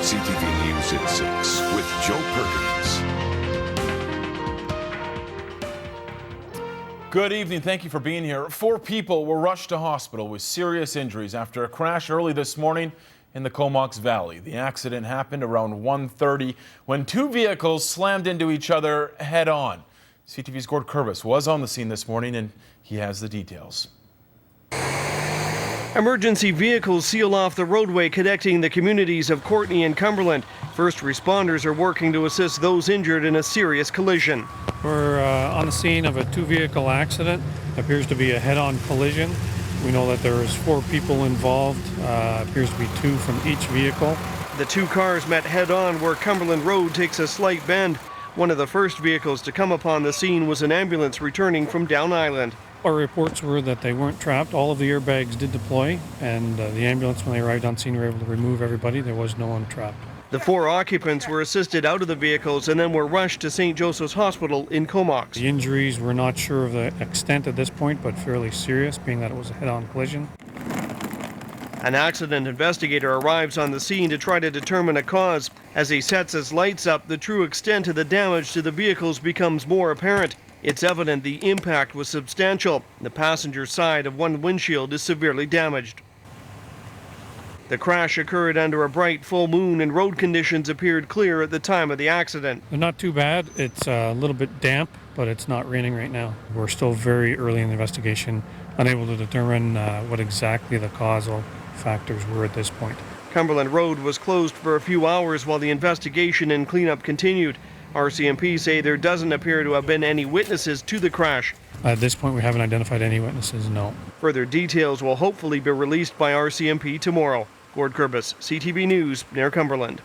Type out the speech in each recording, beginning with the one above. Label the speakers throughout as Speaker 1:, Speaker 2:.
Speaker 1: CTV News at 6 with Joe Perkins.
Speaker 2: Good evening. Thank you for being here. 4 people were rushed to hospital with serious injuries after a crash early this morning in the Comox Valley. The accident happened around 1:30 when 2 vehicles slammed into each other head on. CTV's Gord Kurbis was on the scene this morning and he has the details.
Speaker 3: Emergency vehicles seal off the roadway connecting the communities of Courtenay and Cumberland. First responders are working to assist those injured in a serious collision.
Speaker 4: We're on the scene of a 2-vehicle accident. Appears to be a head-on collision. We know that there is 4 people involved. Appears to be 2 from each vehicle.
Speaker 3: The 2 cars met head-on where Cumberland Road takes a slight bend. One of the first vehicles to come upon the scene was an ambulance returning from Down Island.
Speaker 4: Our reports were that they weren't trapped. All of the airbags did deploy, and the ambulance, when they arrived on scene, were able to remove everybody. There was no one trapped.
Speaker 3: The 4 occupants were assisted out of the vehicles and then were rushed to St. Joseph's Hospital in Comox.
Speaker 4: The injuries, we're not sure of the extent at this point, but fairly serious, being that it was a head-on collision.
Speaker 3: An accident investigator arrives on the scene to try to determine a cause. As he sets his lights up, the true extent of the damage to the vehicles becomes more apparent. It's evident the impact was substantial. The passenger side of one windshield is severely damaged. The crash occurred under a bright full moon and road conditions appeared clear at the time of the accident.
Speaker 4: They're not too bad. It's a little bit damp, but it's not raining right now. We're still very early in the investigation, unable to determine what exactly the causal factors were at this point.
Speaker 3: Cumberland Road was closed for a few hours while the investigation and cleanup continued. RCMP say there doesn't appear to have been any witnesses to the crash.
Speaker 4: At this point, we haven't identified any witnesses, no.
Speaker 3: Further details will hopefully be released by RCMP tomorrow. Gord Kurbis, CTV News, near Cumberland.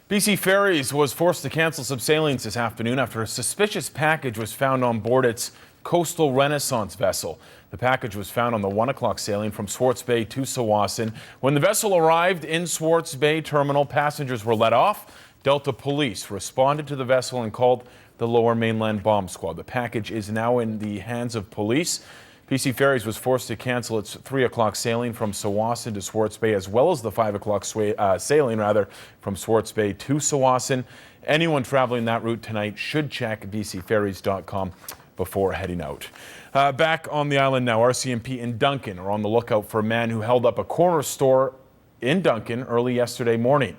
Speaker 2: BC Ferries was forced to cancel some sailings this afternoon after a suspicious package was found on board its Coastal Renaissance vessel. The package was found on the 1 o'clock sailing from Swartz Bay to Tsawwassen. When the vessel arrived in Swartz Bay Terminal, passengers were let off. Delta Police responded to the vessel and called the Lower Mainland Bomb Squad. The package is now in the hands of police. BC Ferries was forced to cancel its 3 o'clock sailing from Tsawwassen to Swartz Bay, as well as the 5 o'clock sailing from Swartz Bay to Tsawwassen. Anyone traveling that route tonight should check bcferries.com before heading out. Back on the island now, RCMP in Duncan are on the lookout for a man who held up a corner store in Duncan early yesterday morning.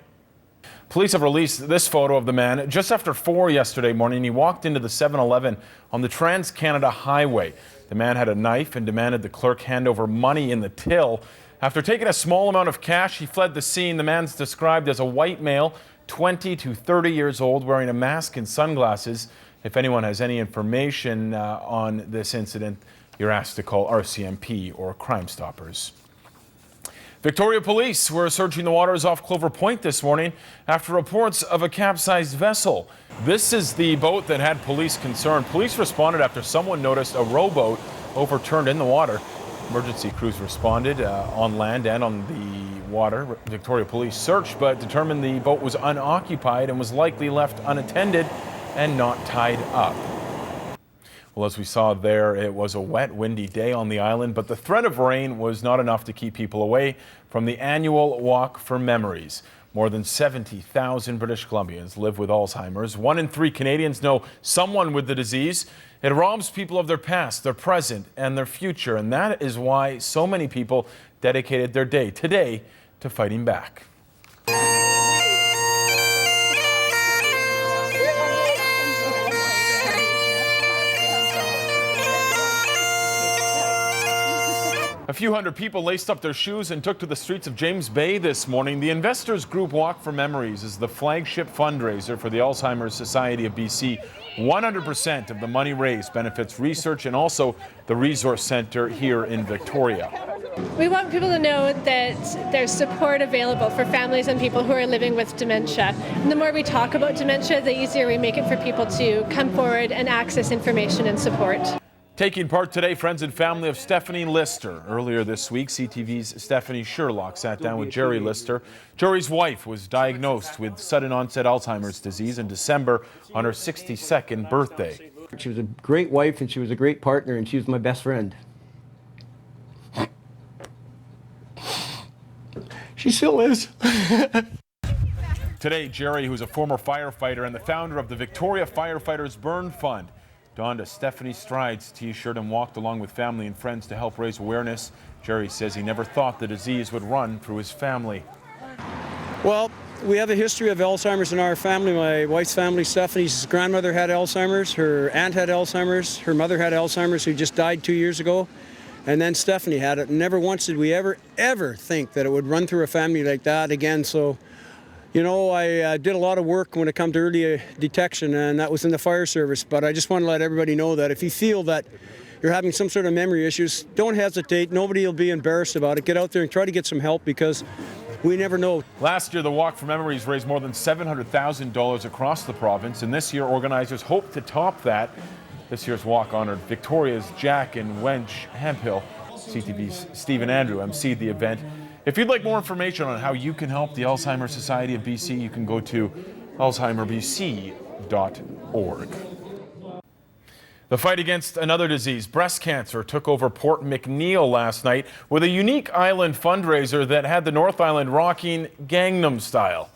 Speaker 2: Police have released this photo of the man. Just after 4 yesterday morning, he walked into the 7-Eleven on the Trans-Canada Highway. The man had a knife and demanded the clerk hand over money in the till. After taking a small amount of cash, he fled the scene. The man's described as a white male, 20 to 30 years old, wearing a mask and sunglasses. If anyone has any information on this incident, you're asked to call RCMP or Crime Stoppers. Victoria Police were searching the waters off Clover Point this morning after reports of a capsized vessel. This is the boat that had police concerned. Police responded after someone noticed a rowboat overturned in the water. Emergency crews responded on land and on the water. Victoria Police searched but determined the boat was unoccupied and was likely left unattended and not tied up. Well, as we saw there, it was a wet, windy day on the island, but the threat of rain was not enough to keep people away from the annual Walk for Memories. More than 70,000 British Columbians live with Alzheimer's. 1 in 3 Canadians know someone with the disease. It robs people of their past, their present, and their future, and that is why so many people dedicated their day today to fighting back. A few hundred people laced up their shoes and took to the streets of James Bay this morning. The Investors Group Walk for Memories is the flagship fundraiser for the Alzheimer's Society of BC. 100% of the money raised benefits research and also the resource center here in Victoria.
Speaker 5: We want people to know that there's support available for families and people who are living with dementia. And the more we talk about dementia, the easier we make it for people to come forward and access information and support.
Speaker 2: Taking part today, friends and family of Stephanie Lister. Earlier this week, CTV's Stephanie Sherlock sat down with Jerry Lister. Jerry's wife was diagnosed with sudden onset Alzheimer's disease in December on her 62nd birthday.
Speaker 6: She was a great wife and she was a great partner and she was my best friend. She still is.
Speaker 2: Today, Jerry, who's a former firefighter and the founder of the Victoria Firefighters Burn Fund, donned a Stephanie Strides t-shirt and walked along with family and friends to help raise awareness. Jerry says he never thought the disease would run through his family.
Speaker 7: Well, we have a history of Alzheimer's in our family. My wife's family, Stephanie's grandmother had Alzheimer's, her aunt had Alzheimer's, her mother had Alzheimer's, who just died 2 years ago, and then Stephanie had it. Never once did we ever think that it would run through a family like that again. So, you know, I did a lot of work when it comes to early detection, and that was in the fire service. But I just want to let everybody know that if you feel that you're having some sort of memory issues, don't hesitate. Nobody will be embarrassed about it. Get out there and try to get some help, because we never know.
Speaker 2: Last year, the Walk for Memories raised more than $700,000 across the province, and this year, organizers hope to top that. This year's walk honored Victoria's Jack and Wench Hemphill. CTV's Stephen Andrew emceed the event. If you'd like more information on how you can help the Alzheimer Society of BC, you can go to alzheimerbc.org. The fight against another disease, breast cancer, took over Port McNeill last night with a unique island fundraiser that had the North Island rocking Gangnam Style.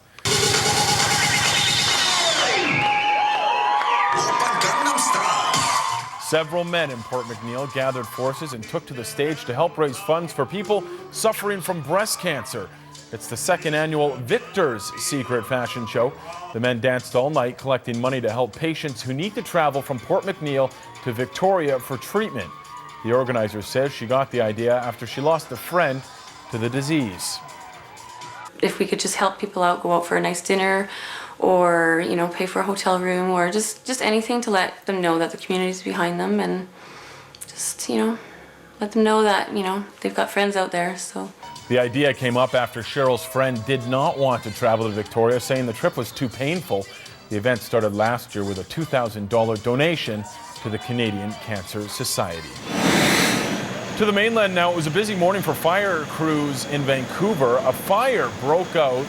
Speaker 2: Several men in Port McNeill gathered forces and took to the stage to help raise funds for people suffering from breast cancer. It's the second annual Victor's Secret Fashion Show. The men danced all night, collecting money to help patients who need to travel from Port McNeill to Victoria for treatment. The organizer says she got the idea after she lost a friend to the disease.
Speaker 8: If we could just help people out, go out for a nice dinner, or, you know, pay for a hotel room, or just anything to let them know that the community's behind them, and just, you know, let them know that, you know, they've got friends out there. So
Speaker 2: the idea came up after Cheryl's friend did not want to travel to Victoria, saying the trip was too painful. The event started last year with a $2,000 donation to the Canadian Cancer Society. To the mainland now, it was a busy morning for fire crews in Vancouver. A fire broke out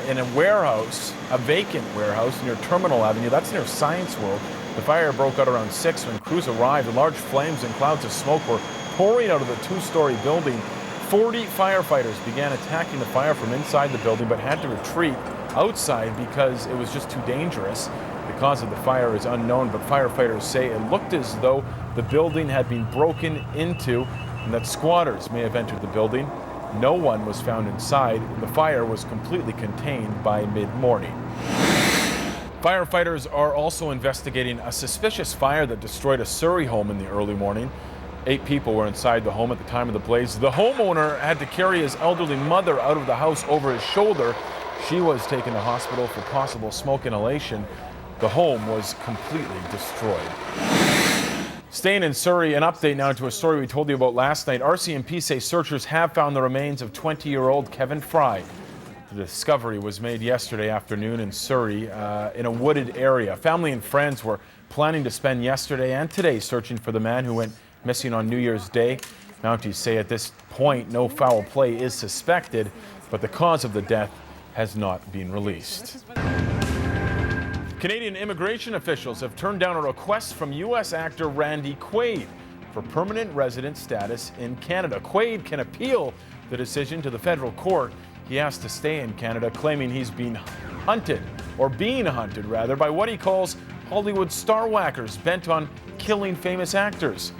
Speaker 2: in a warehouse, a vacant warehouse near Terminal Avenue. That's near Science World. The fire broke out around 6 when crews arrived, and large flames and clouds of smoke were pouring out of the two-story building. 40 firefighters began attacking the fire from inside the building, but had to retreat outside because it was just too dangerous. The cause of the fire is unknown, but firefighters say it looked as though the building had been broken into and that squatters may have entered the building. No one was found inside. The fire was completely contained by mid-morning. Firefighters are also investigating a suspicious fire that destroyed a Surrey home in the early morning. 8 people were inside the home at the time of the blaze. The homeowner had to carry his elderly mother out of the house over his shoulder. She was taken to hospital for possible smoke inhalation. The home was completely destroyed. Staying in Surrey, an update now to a story we told you about last night. RCMP say searchers have found the remains of 20-year-old Kevin Fry. The discovery was made yesterday afternoon in Surrey in a wooded area. Family and friends were planning to spend yesterday and today searching for the man who went missing on New Year's Day. Mounties say at this point no foul play is suspected, but the cause of the death has not been released. Canadian immigration officials have turned down a request from U.S. actor Randy Quaid for permanent resident status in Canada. Quaid can appeal the decision to the federal court. He has to stay in Canada, claiming he's being hunted by what he calls Hollywood star whackers bent on killing famous actors.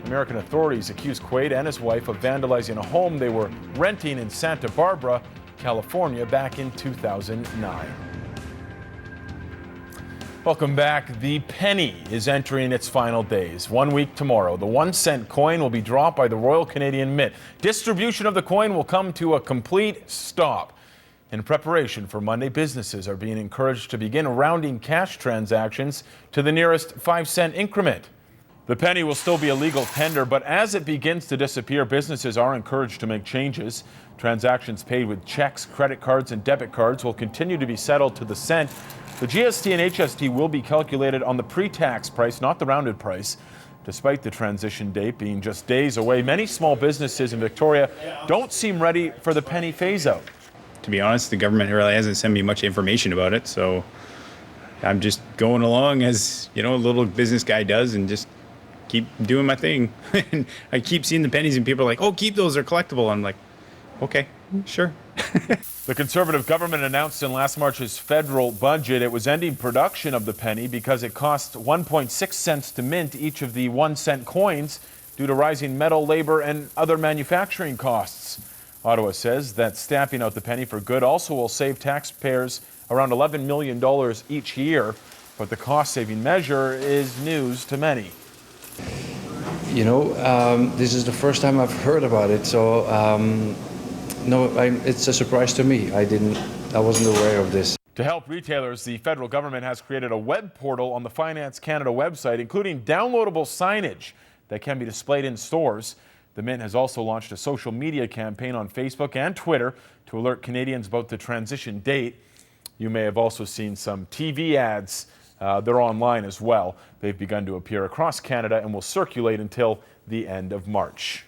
Speaker 2: American authorities accuse Quaid and his wife of vandalizing a home they were renting in Santa Barbara, California, back in 2009. Welcome back. The penny is entering its final days. 1 week tomorrow, the 1-cent coin will be dropped by the Royal Canadian Mint. Distribution of the coin will come to a complete stop. In preparation for Monday, businesses are being encouraged to begin rounding cash transactions to the nearest 5-cent increment. The penny will still be a legal tender, but as it begins to disappear, businesses are encouraged to make changes. Transactions paid with checks, credit cards, and debit cards will continue to be settled to the cent. The GST and HST will be calculated on the pre-tax price, not the rounded price. Despite the transition date being just days away, many small businesses in Victoria don't seem ready for the penny phase-out.
Speaker 9: To be honest, the government really hasn't sent me much information about it, so I'm just going along as, you know, a little business guy does and just keep doing my thing. And I keep seeing the pennies and people are like, oh, keep those, they're collectible. I'm like, okay, sure.
Speaker 2: The Conservative government announced in last March's federal budget it was ending production of the penny because it cost 1.6 cents to mint each of the 1-cent coins due to rising metal, labor, and other manufacturing costs. Ottawa says that stamping out the penny for good also will save taxpayers around $11 million each year, but the cost-saving measure is news to many.
Speaker 10: You know, this is the first time I've heard about it, so it's a surprise to me. I wasn't aware of this.
Speaker 2: To help retailers, the federal government has created a web portal on the Finance Canada website, including downloadable signage that can be displayed in stores. The Mint has also launched a social media campaign on Facebook and Twitter to alert Canadians about the transition date. You may have also seen some TV ads. They're online as well. They've begun to appear across Canada and will circulate until the end of March.